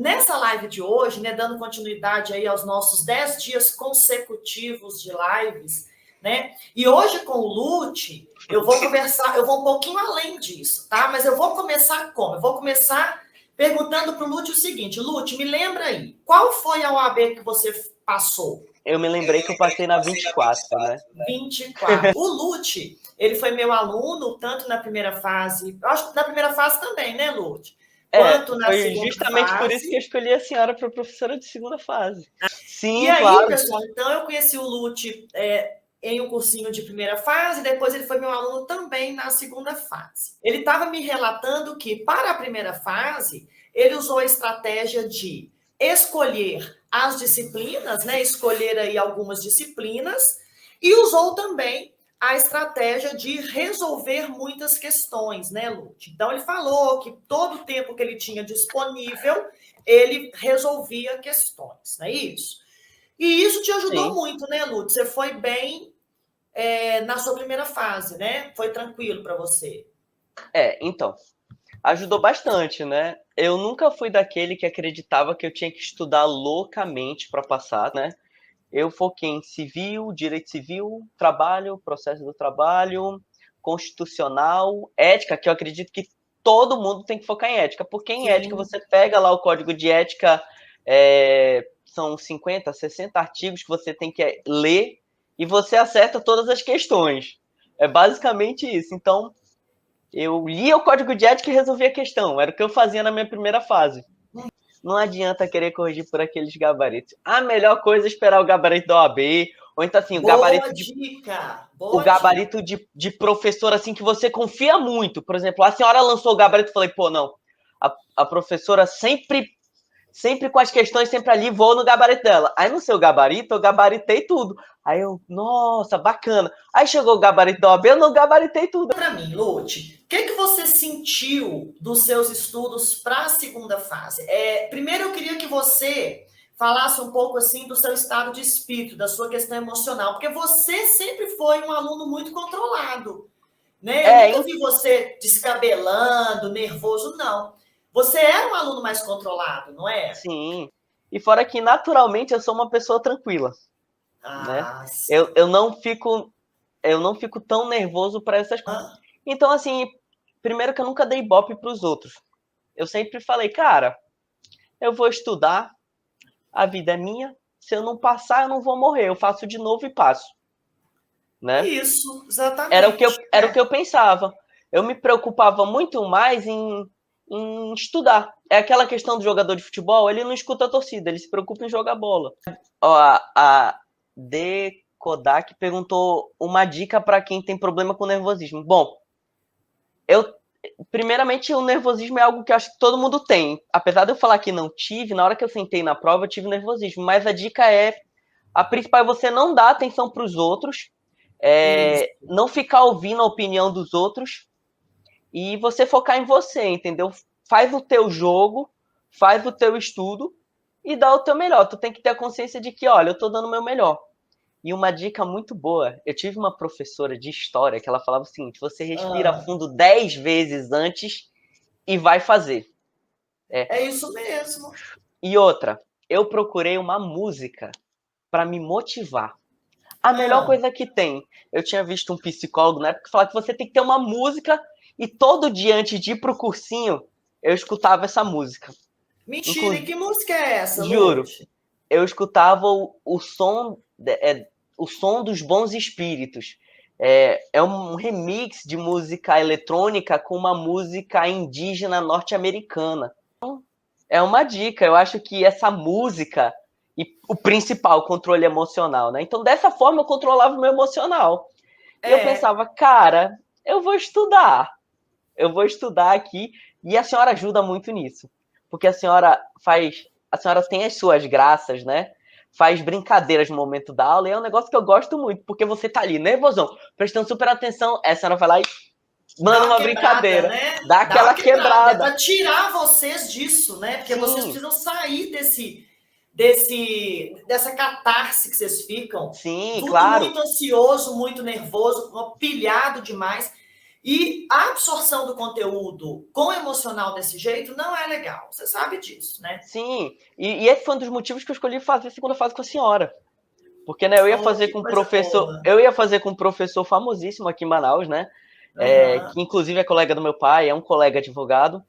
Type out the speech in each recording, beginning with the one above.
Nessa live de hoje, né, dando continuidade aí aos nossos 10 dias consecutivos de lives, né? E hoje com o Lute, eu vou conversar, eu vou um pouquinho além disso, tá? Mas eu vou começar como? Eu vou começar perguntando para o Lute o seguinte: Lute, me lembra aí, qual foi a OAB que você passou? Eu me lembrei que eu passei na 24, né? 24. O Lute, ele foi meu aluno, tanto na primeira fase, eu acho que na primeira fase também, né, Lute? Quanto na Foi segunda justamente por isso fase. que eu escolhi a senhora para professora de segunda fase. E Sim, aí, claro. pessoal, então eu conheci o Lute em um cursinho de primeira fase, depois ele foi meu aluno também na segunda fase. Ele estava me relatando que, para a primeira fase, ele usou a estratégia de escolher as disciplinas, né? Escolher aí algumas disciplinas, e usou também a estratégia de resolver muitas questões, né, Lute? Então, ele falou que todo o tempo que ele tinha disponível, ele resolvia questões, não é isso? E isso te ajudou Sim. muito, né, Lute? Você foi bem na sua primeira fase, né? Foi tranquilo para você. Então, ajudou bastante, né? Eu nunca fui daquele que acreditava que eu tinha que estudar loucamente para passar, né? Eu foquei em civil, direito civil, trabalho, processo do trabalho, constitucional, ética, que eu acredito que todo mundo tem que focar em ética, porque em ética Sim. você pega lá o código de ética, são 50, 60 artigos que você tem que ler e você acerta todas as questões. É basicamente isso. Então, eu lia o código de ética e resolvia a questão. Era o que eu fazia na minha primeira fase. Não adianta querer corrigir por aqueles gabaritos. A melhor coisa é esperar o gabarito da OAB, ou então assim, Boa dica. o Boa dica. gabarito de professor assim que você confia muito. Por exemplo, a senhora lançou o gabarito e falei, pô, não. A professora sempre com as questões sempre ali, vou no gabarito dela. Aí no seu gabarito, eu gabaritei tudo. Aí eu, nossa, bacana. Aí chegou o gabarito da OAB, eu não gabaritei tudo. Para mim, Lute, o que você sentiu dos seus estudos para a segunda fase? Primeiro, eu queria que você falasse um pouco assim do seu estado de espírito, da sua questão emocional, porque você sempre foi um aluno muito controlado, né? Eu nunca vi você descabelando, nervoso, não. Você era um aluno mais controlado, não é? Sim. E fora que, naturalmente, eu sou uma pessoa tranquila, né? Ah, Eu, sim. eu não fico eu não fico tão nervoso para essas coisas. Ah, Então, assim, primeiro que eu nunca dei ibope para os outros. Eu sempre falei, cara, eu vou estudar, a vida é minha, se eu não passar, eu não vou morrer, eu faço de novo e passo, né? isso, Era o que eu, exatamente. era o que eu pensava. Eu me preocupava muito mais em estudar. É aquela questão do jogador de futebol, ele não escuta a torcida, ele se preocupa em jogar bola. Ó, a D Kodak perguntou uma dica para quem tem problema com nervosismo. Bom, eu primeiramente o nervosismo é algo que eu acho que todo mundo tem. Apesar de eu falar que não tive, na hora que eu sentei na prova eu tive nervosismo, mas a dica a principal é você não dar atenção para os outros, Isso. não ficar ouvindo a opinião dos outros e você focar em você, entendeu? Faz o teu jogo, faz o teu estudo e dá o teu melhor. Tu tem que ter a consciência de que, olha, eu tô dando o meu melhor. E uma dica muito boa, eu tive uma professora de história que ela falava o seguinte: você respira Ah, fundo 10 vezes antes e vai fazer. é isso mesmo. E outra, eu procurei uma música para me motivar. A melhor Ah, coisa que tem, eu tinha visto um psicólogo na época que falava que você tem que ter uma música e todo dia antes de ir pro cursinho, eu escutava essa música. mentira, e Inclusive, que música é essa, juro, Lute? eu escutava o som dos bons espíritos. É um remix de música eletrônica com uma música indígena norte-americana. É uma dica, eu acho que essa música e o principal, o controle emocional, né? Então, dessa forma, eu controlava o meu emocional. E eu É, pensava, cara, eu vou estudar aqui, e a senhora ajuda muito nisso. Porque a senhora tem as suas graças, né? Faz brincadeiras no momento da aula, e é um negócio que eu gosto muito, porque você tá ali, nervosão, prestando super atenção, a senhora vai lá e dá manda uma uma quebrada, brincadeira, né? dá Dá uma aquela quebrada. É quebrada. para tirar vocês disso, né? Porque vocês Sim, precisam sair dessa catarse que vocês ficam. sim, Tudo claro. muito ansioso, muito nervoso, pilhado demais. E a absorção do conteúdo com emocional desse jeito não é legal. Você sabe disso, né? Sim, e esse foi um dos motivos que eu escolhi fazer a segunda fase com a senhora. Porque, né, eu ia fazer Que com um coisa professor, boa. eu ia fazer com um professor famosíssimo aqui em Manaus, né? Que Aham. inclusive é colega do meu pai, é um colega advogado,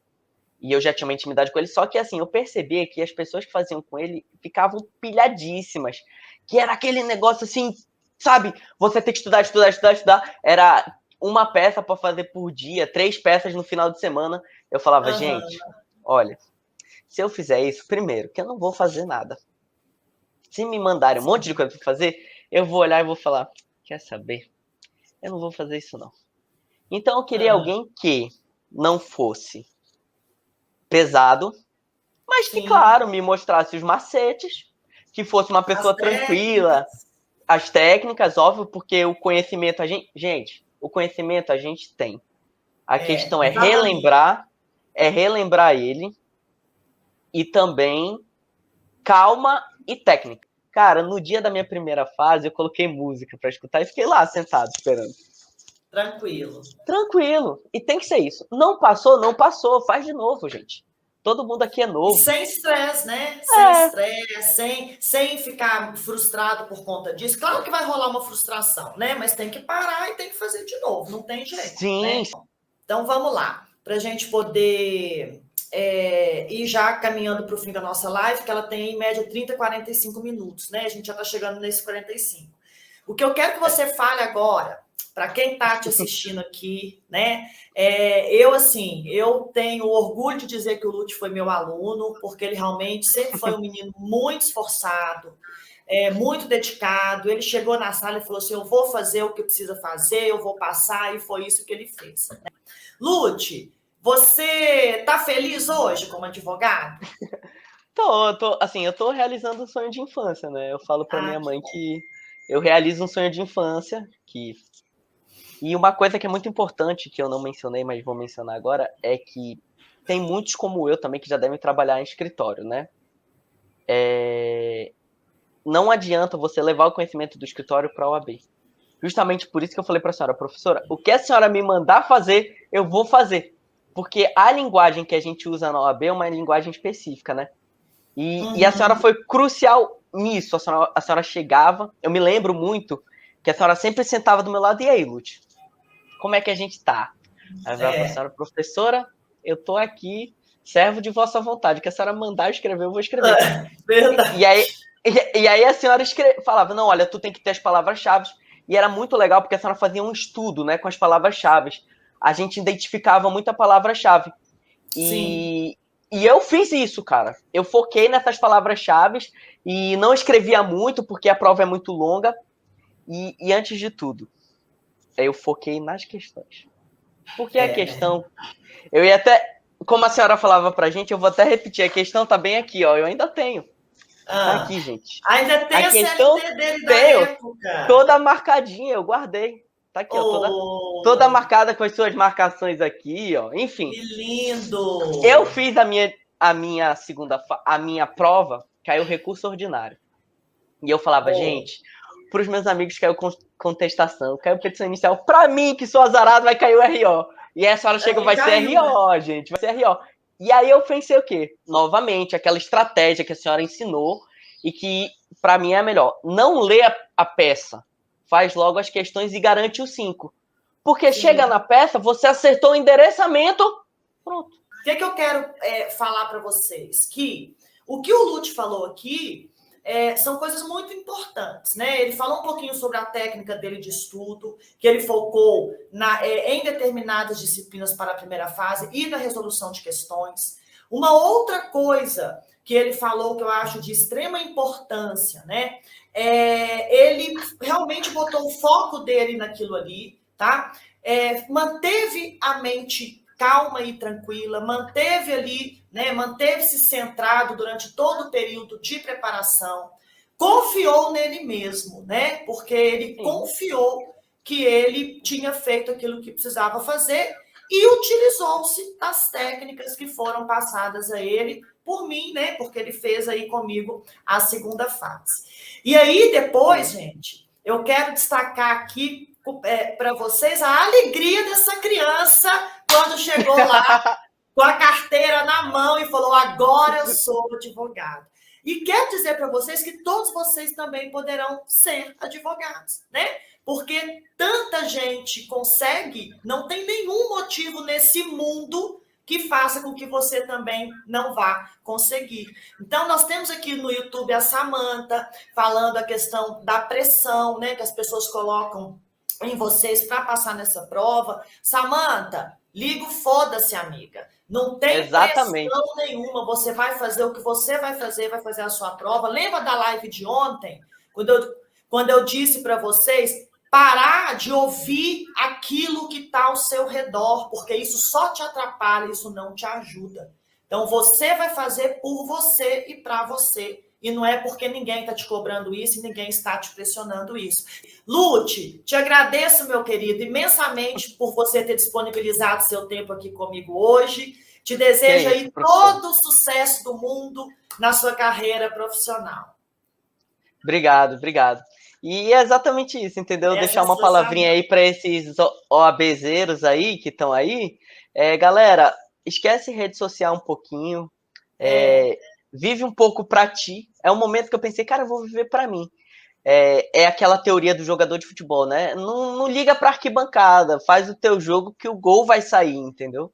e eu já tinha uma intimidade com ele, só que assim, eu percebia que as pessoas que faziam com ele ficavam pilhadíssimas, que era aquele negócio assim, sabe? Você tem que estudar, estudar, estudar, estudar. Era uma peça para fazer por dia, 3 peças no final de semana. Eu falava, Aham. gente, olha, se eu fizer isso, primeiro, que eu não vou fazer nada. Se me mandarem um monte de coisa para fazer, eu vou olhar e vou falar, quer saber? Eu não vou fazer isso não. Então eu queria Ah, alguém que não fosse pesado, mas que, sim. claro, me mostrasse os macetes, que fosse uma As pessoa tranquila, técnicas. as técnicas, óbvio, porque o conhecimento gente, o conhecimento a gente tem. A questão Exatamente. é relembrar ele e também calma e técnica. Cara, no dia da minha primeira fase, eu coloquei música para escutar e fiquei lá sentado esperando. Tranquilo. Tranquilo. E tem que ser isso. Não passou, não passou. Faz de novo, gente. Todo mundo aqui é E novo. sem estresse, né? Sem É, estresse, sem ficar frustrado por conta disso. Claro que vai rolar uma frustração, né? Mas tem que parar e tem que fazer de novo, não tem jeito, sim. né? Então vamos lá, para a gente poder ir já caminhando para o fim da nossa live, que ela tem em média 30, 45 minutos, né? A gente já está chegando nesses 45. O que eu quero que você fale agora, para quem está te assistindo aqui, né? Eu tenho orgulho de dizer que o Lute foi meu aluno, porque ele realmente sempre foi um menino muito esforçado, muito dedicado. Ele chegou na sala e falou assim: eu vou fazer o que precisa fazer, eu vou passar, e foi isso que ele fez. Lute, você está feliz hoje como advogado? Assim, eu tô realizando um sonho de infância, né? Eu falo pra Ah, minha que mãe bom. que eu realizo um sonho de infância, que e uma coisa que é muito importante que eu não mencionei, mas vou mencionar agora, é que tem muitos como eu também que já devem trabalhar em escritório, né? Não adianta você levar o conhecimento do escritório para a OAB. Justamente por isso que eu falei para a senhora, professora, o que a senhora me mandar fazer, eu vou fazer. Porque a linguagem que a gente usa na OAB é uma linguagem específica, né? E a senhora Uhum. foi crucial nisso. A senhora chegava, eu me lembro muito que a senhora sempre sentava do meu lado, e aí, Lute, como é que a gente tá? Aí eu falava para a senhora, professora, eu tô aqui, servo de vossa vontade, o que a senhora mandar escrever, eu vou escrever. E Verdade. aí, e aí a senhora falava, não, olha, tu tem que ter as palavras-chave. E era muito legal, porque a senhora fazia um estudo, né, com as palavras-chave. A gente identificava muita palavra-chave. Sim. E eu fiz isso, cara. Eu foquei nessas palavras-chave e não escrevia muito, porque a prova é muito longa. E antes de tudo, eu foquei nas questões. Porque a Né? questão, eu ia até, como a senhora falava pra gente, eu vou até repetir, a questão tá bem aqui, ó, eu ainda tenho. Tá Ah, aqui, gente. ainda A tem a questão CLT dele da tenho época. toda marcadinha, eu guardei. Tá aqui, ó, toda Oh, marcada com as suas marcações aqui, ó. Enfim, que lindo! eu fiz a minha prova, caiu recurso ordinário. E eu falava, Oh, gente, para os meus amigos caiu contestação, caiu petição inicial, para mim, que sou azarado, vai cair o RO. E aí a senhora chega, aí vai ser caiu, né? RO, gente, vai ser RO. E aí eu pensei o quê? Novamente, aquela estratégia que a senhora ensinou e que, para mim, é a melhor. Não lê a peça, faz logo as questões e garante o 5. Porque chega Sim. na peça, você acertou o endereçamento, pronto. O que eu quero falar para vocês? Que o que o Lute falou aqui são coisas muito importantes, né? Ele falou um pouquinho sobre a técnica dele de estudo, que ele focou em determinadas disciplinas para a primeira fase e na resolução de questões. Uma outra coisa que ele falou que eu acho de extrema importância, né? Ele realmente botou o foco dele naquilo ali, tá? Manteve a mente calma e tranquila, manteve ali, né, manteve-se centrado durante todo o período de preparação, confiou nele mesmo, né, porque ele Sim. confiou que ele tinha feito aquilo que precisava fazer e utilizou-se das técnicas que foram passadas a ele por mim, né, porque ele fez aí comigo a segunda fase. E aí depois, Sim. gente, eu quero destacar aqui para vocês a alegria dessa criança quando chegou lá com a carteira na mão e falou: agora eu sou advogado. E quero dizer para vocês que todos vocês também poderão ser advogados, né? Porque tanta gente consegue, não tem nenhum motivo nesse mundo que faça com que você também não vá conseguir. Então, nós temos aqui no YouTube a Samanta falando a questão da pressão, né, que as pessoas colocam em vocês para passar nessa prova. Samanta, liga o foda-se, amiga. Não tem Exatamente. pressão nenhuma. Você vai fazer o que você vai fazer a sua prova. Lembra da live de ontem, quando eu disse para vocês parar de ouvir aquilo que está ao seu redor, porque isso só te atrapalha, isso não te ajuda. Então, você vai fazer por você e para você. E não é porque ninguém está te cobrando isso e ninguém está te pressionando isso. Lute, te agradeço, meu querido, imensamente por você ter disponibilizado seu tempo aqui comigo hoje. Te desejo aí todo o sucesso do mundo na sua carreira profissional. Obrigado, obrigado. E é exatamente isso, entendeu? Deixar uma palavrinha aí para esses OABzeiros aí que estão aí. Galera, esquece rede social um pouquinho. Vive um pouco para ti. É um momento que eu pensei, cara, eu vou viver para mim. É aquela teoria do jogador de futebol, né? Não liga para arquibancada, faz o teu jogo que o gol vai sair, entendeu?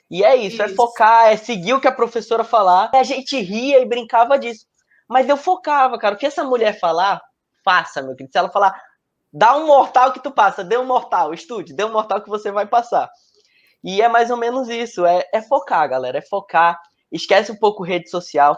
E é isso, é focar, é seguir o que a professora falar. A gente ria e brincava disso. Mas eu focava, cara. O que essa mulher falar, faça, meu querido. Se ela falar, dá um mortal que tu passa, dê um mortal, estude, dê um mortal que você vai passar. E é mais ou menos isso, é focar, galera, é focar. Esquece um pouco rede social.